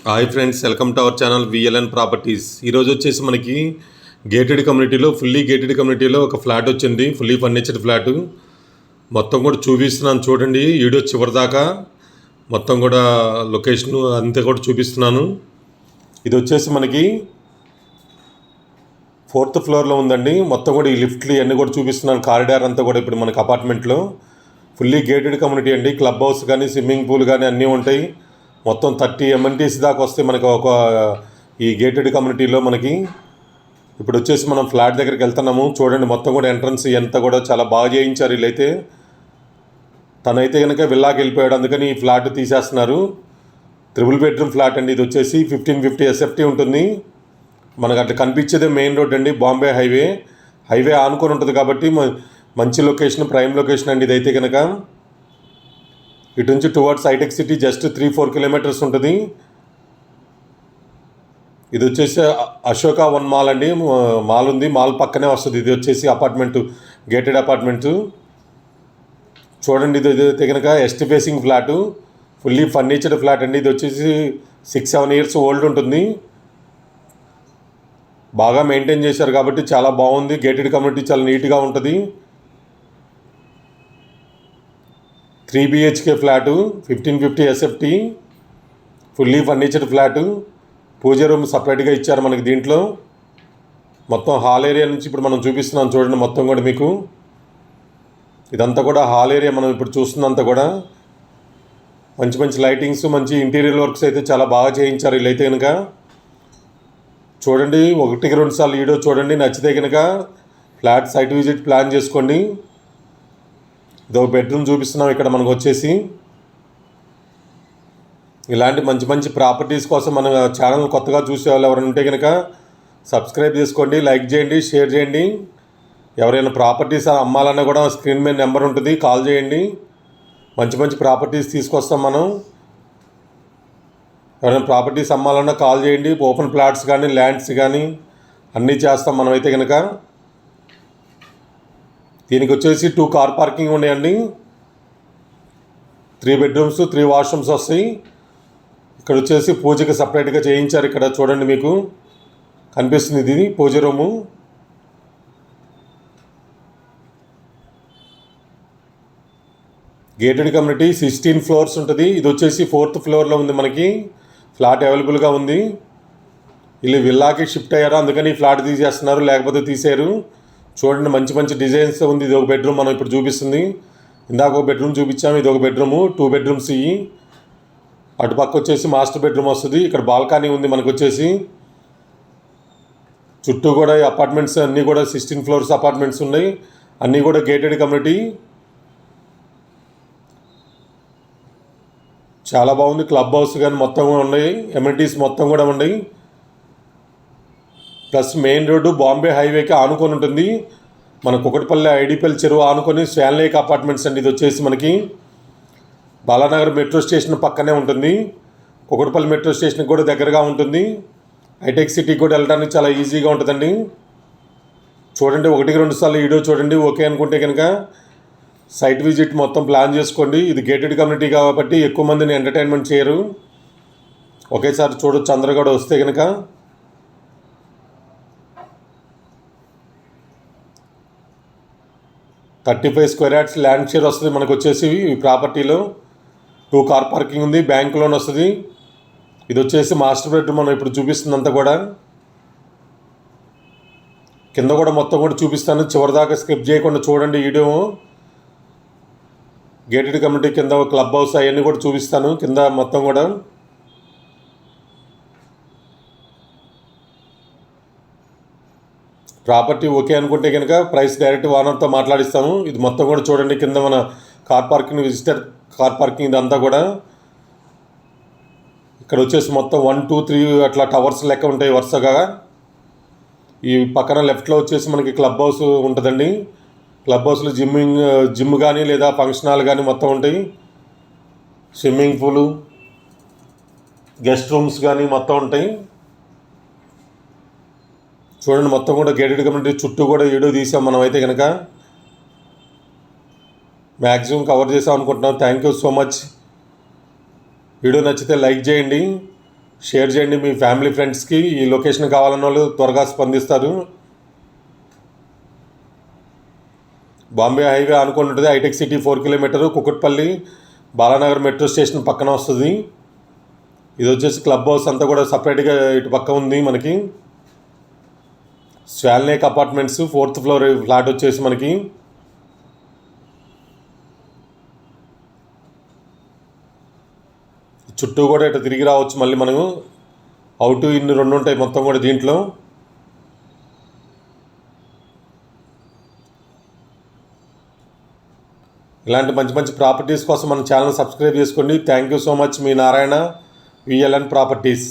Hi friends, welcome to our channel VLN properties. ఈరోజు వచ్చేసి మనకి గేటెడ్ కమ్యూనిటీలో ఫుల్లీ గేటెడ్ కమ్యూనిటీలో ఒక ఫ్లాట్ వచ్చింది. ఫుల్లీ ఫర్నిచర్డ్ ఫ్లాట్ మొత్తం కూడా చూపిస్తున్నాను చూడండి. వీడియో చివరి దాకా మొత్తం కూడా లొకేషన్ అంతా కూడా చూపిస్తున్నాను. ఇది వచ్చేసి మనకి 4th ఫ్లోర్లో ఉందండి. మొత్తం కూడా ఈ లిఫ్ట్లు ఇవన్నీ కూడా చూపిస్తున్నాను. కారిడార్ అంతా కూడా ఇప్పుడు మనకి అపార్ట్మెంట్లో ఫుల్లీ గేటెడ్ కమ్యూనిటీ అండి. క్లబ్ హౌస్ కానీ స్విమ్మింగ్ పూల్ కానీ అన్నీ ఉంటాయి. మొత్తం 30 MNTs దాకా వస్తే మనకి ఒక ఈ గేటెడ్ కమ్యూనిటీలో మనకి ఇప్పుడు వచ్చేసి మనం ఫ్లాట్ దగ్గరికి వెళ్తున్నాము. చూడండి మొత్తం కూడా ఎంట్రన్స్ ఎంత కూడా చాలా బాగా చేయించారు. వీళ్ళైతే తనైతే కనుక విల్లాకి వెళ్ళిపోయాడు, అందుకని ఈ ఫ్లాట్ తీసేస్తున్నారు. 3 బెడ్రూమ్ ఫ్లాట్ అండి. ఇది వచ్చేసి 1550 SFT ఉంటుంది. మనకు అట్లా కనిపించేదే మెయిన్ రోడ్ అండి, బాంబే హైవే ఆనుకొని ఉంటుంది కాబట్టి మంచి లొకేషన్, ప్రైమ్ లొకేషన్ అండి. ఇదైతే కనుక ఇటు నుంచి టువర్డ్స్ హైటెక్ సిటీ జస్ట్ 3-4 కిలోమీటర్స్ ఉంటుంది. ఇది వచ్చేసి అశోక వన్ మాల్ అండి. మాల్ ఉంది, మాల్ పక్కనే వస్తుంది. ఇది వచ్చేసి అపార్ట్మెంటు, గేటెడ్ అపార్ట్మెంటు. చూడండి, ఇది అయితే కనుక east facing flat, fully furnished flat అండి. ఇది వచ్చేసి 6-7 years ఓల్డ్ ఉంటుంది. బాగా మెయింటైన్ చేశారు కాబట్టి చాలా బాగుంది. గేటెడ్ కమ్యూనిటీ చాలా నీట్గా ఉంటుంది. 3 BHK flat, 1550 SFT, fully furnished flat. Puja room సపరేట్గా ఇచ్చారు మనకి దీంట్లో. మొత్తం హాల్ ఏరియా నుంచి ఇప్పుడు మనం చూపిస్తున్నాం చూడండి. మొత్తం కూడా మీకు ఇదంతా కూడా హాల్ ఏరియా. మనం ఇప్పుడు చూస్తున్నంత కూడా మంచి మంచి లైటింగ్స్, మంచి ఇంటీరియర్ వర్క్స్ అయితే చాలా బాగా చేయించారు వీళ్ళైతే కనుక. చూడండి, 1-2 సార్లు వీడియో చూడండి. నచ్చితే కనుక ఫ్లాట్ సైట్ విజిట్ ప్లాన్ చేసుకోండి. ఇదో బెడ్రూమ్ చూపిస్తున్నాం ఇక్కడ మనకు వచ్చేసి. ఇలాంటి మంచి మంచి ప్రాపర్టీస్ కోసం మన ఛానల్ కొత్తగా చూసే వాళ్ళు ఎవరైనా ఉంటే కనుక సబ్స్క్రైబ్ చేసుకోండి, లైక్ చేయండి, షేర్ చేయండి. ఎవరైనా ప్రాపర్టీస్ అమ్మాలన్నా కూడా స్క్రీన్ మీద నెంబర్ ఉంటుంది, కాల్ చేయండి. మంచి మంచి ప్రాపర్టీస్ తీసుకొస్తాం మనం. ఎవరైనా ప్రాపర్టీస్ అమ్మాలన్నా కాల్ చేయండి. ఓపెన్ ప్లాట్స్ కానీ ల్యాండ్స్ కానీ అన్నీ చేస్తాం మనమైతే కనుక. దీనికి వచ్చేసి 2 కార్ పార్కింగ్ ఉన్నాయండి. 3 బెడ్రూమ్స్, 3 వాష్రూమ్స్ వస్తాయి. ఇక్కడ వచ్చేసి పూజకి సపరేట్గా చేయించారు. ఇక్కడ చూడండి మీకు కనిపిస్తుంది, ఇది పూజ రూము. గేటెడ్ కమ్యూనిటీ 16 floors ఉంటుంది. ఇది వచ్చేసి 4th ఫ్లోర్లో ఉంది. మనకి ఫ్లాట్ అవైలబుల్గా ఉంది. వీళ్ళు విల్లాకి షిఫ్ట్ అయ్యారు, అందుకని ఫ్లాట్ తీసేస్తున్నారు, లేకపోతే తీసేరు. చూడండి, మంచి మంచి డిజైన్స్ ఉంది. ఇది ఒక బెడ్రూమ్ మనం ఇప్పుడు చూపిస్తుంది. ఇందాక ఒక బెడ్రూమ్ చూపించాము, ఇది ఒక బెడ్రూము. 2 bedrooms ఇవి. అటుపక్క వచ్చేసి మాస్టర్ బెడ్రూమ్ వస్తుంది. ఇక్కడ బాల్కనీ ఉంది మనకు వచ్చేసి. చుట్టూ కూడా ఈ అపార్ట్మెంట్స్ అన్నీ కూడా 16 floors అపార్ట్మెంట్స్ ఉన్నాయి. అన్నీ కూడా గేటెడ్ కమ్యూనిటీ. చాలా బాగుంది. క్లబ్ హౌస్ కానీ మొత్తం కూడా ఉన్నాయి, ఎమ్యూనిటీస్ మొత్తం కూడా ఉన్నాయి. ప్లస్ మెయిన్ రోడ్డు బాంబే హైవేకి ఆనుకొని ఉంటుంది. మన కుకట్పల్లి ఐడిపల్లి చెరువు ఆనుకొని స్వాన్లేక్ అపార్ట్మెంట్స్ అండి. ఇది వచ్చేసి మనకి బాలానగర్ మెట్రో స్టేషన్ పక్కనే ఉంటుంది. కుకట్పల్లి మెట్రో స్టేషన్కి కూడా దగ్గరగా ఉంటుంది. హైటెక్ సిటీకి కూడా వెళ్ళడానికి చాలా ఈజీగా ఉంటుందండి. చూడండి, 1-2 సార్లు వీడియో చూడండి. ఓకే అనుకుంటే కనుక సైట్ విజిట్ మొత్తం ప్లాన్ చేసుకోండి. ఇది గేటెడ్ కమ్యూనిటీ కాబట్టి ఎక్కువ మందిని ఎంటర్టైన్మెంట్ చేయరు. ఒకేసారి చూడొచ్చు అందరూ కూడా వస్తే కనుక. $35 square yards ల్యాండ్ షేర్ వస్తుంది మనకు వచ్చేసి. ఈ ప్రాపర్టీలో 2 కార్ పార్కింగ్ ఉంది, బ్యాంక్ లోన్ వస్తుంది. ఇది వచ్చేసి మాస్టర్ బెడ్రూమ్ మనం ఇప్పుడు చూపిస్తుందంతా కూడా. కింద కూడా మొత్తం కూడా చూపిస్తాను, చివరిదాకా స్కిప్ చేయకుండా చూడండి వీడియో. గేటెడ్ కమ్యూనిటీ కింద క్లబ్ హౌస్ అవన్నీ కూడా చూపిస్తాను కింద మొత్తం కూడా. ప్రాపర్టీ ఓకే అనుకుంటే కనుక ప్రైస్ డైరెక్ట్ ఓనర్తో మాట్లాడిస్తాము. ఇది మొత్తం కూడా చూడండి, కింద మన car parking, visitor car parking ఇదంతా కూడా. ఇక్కడ వచ్చేసి మొత్తం 1, 2, 3 అట్లా టవర్స్ లెక్క ఉంటాయి వరుసగా. ఈ పక్కన లెఫ్ట్లో వచ్చేసి మనకి క్లబ్ హౌస్ ఉంటుందండి. క్లబ్ హౌస్లో జిమ్ కానీ లేదా ఫంక్షన్ హాల్ కానీ మొత్తం ఉంటాయి. స్విమ్మింగ్ పూలు, గెస్ట్ రూమ్స్ కానీ మొత్తం ఉంటాయి. చూడండి, మొత్తం కూడా గేటెడ్ కమ్యూనిటీ చుట్టూ కూడా వీడియో తీసాం మనం అయితే కనుక. మ్యాక్సిమం కవర్ చేసాం అనుకుంటున్నాం. Thank you so much. Video నచ్చితే లైక్ చేయండి, షేర్ చేయండి మీ ఫ్యామిలీ ఫ్రెండ్స్కి. ఈ లొకేషన్ కావాలన్న వాళ్ళు త్వరగా స్పందిస్తారు. బాంబే హైవే అనుకుని ఉంటుంది. హైటెక్ City 4 kilometre, Kukatpally Balanagar metro station పక్కన వస్తుంది. ఇది వచ్చేసి క్లబ్ హౌస్ అంతా కూడా సపరేట్గా ఇటు పక్క ఉంది మనకి. స్వాల్నేక్ అపార్ట్మెంట్స్ 4th ఫ్లోర్ ఫ్లాట్ వచ్చేసి మనకి. చుట్టూ కూడా ఇటు తిరిగి రావచ్చు. మళ్ళీ మనము అవుట్ ఇన్ 2 ఉంటాయి మొత్తం కూడా దీంట్లో. ఇలాంటి మంచి మంచి ప్రాపర్టీస్ కోసం మన ఛానల్ సబ్స్క్రైబ్ చేసుకోండి. Thank you so much. Me Narayana, VLN properties.